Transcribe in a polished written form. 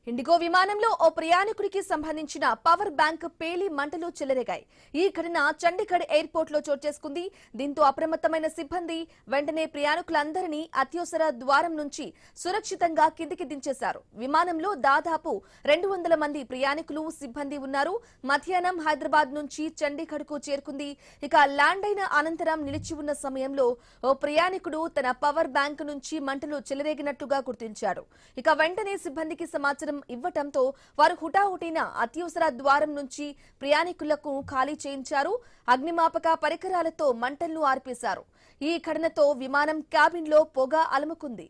IndiGo విమానంలో ఓ ప్రయాణికుడికి సంబంధించిన power bank పేలి మంటలు చెలరేగాయి. ఈ ఘటన చండీగఢ్ ఎయిర్పోర్ట్ లో చోటు చేసుకుంది. దీంతో అప్రమత్తమైన సిబ్బంది వెంటనే ప్రయాణికులందరినీ అత్యవసర ద్వారం నుంచి సురక్షితంగా కిందికి దించేశారు. విమానంలో దాదాపు 200 మంది ప్రయాణికులు, సిబ్బంది ఉన్నారు. మధ్యాహ్నం హైదరాబాద్ నుంచి చండీగఢ్ కు చేరుకుంది. ఇక ల్యాండ్ అయిన అనంతరం నిలిచి ఉన్న సమయంలో ఓ ప్రయాణికుడు తన పవర్ బ్యాంక్ నుంచి మంటలు చెలరేగినట్టుగా గుర్తించాడు. ఇక వెంటనే సిబ్బందికి సమాచారం ఇవ్వటంతో వారు హుటాహుటిన అత్యవసర ద్వారం నుంచి ప్రయాణికులకు ఖాళీ చేయించారు. అగ్నిమాపక పరికరాలతో మంటలను ఆర్పేశారు. ఈ ఘటనతో విమానం క్యాబిన్ లో పొగ అలుముకుంది.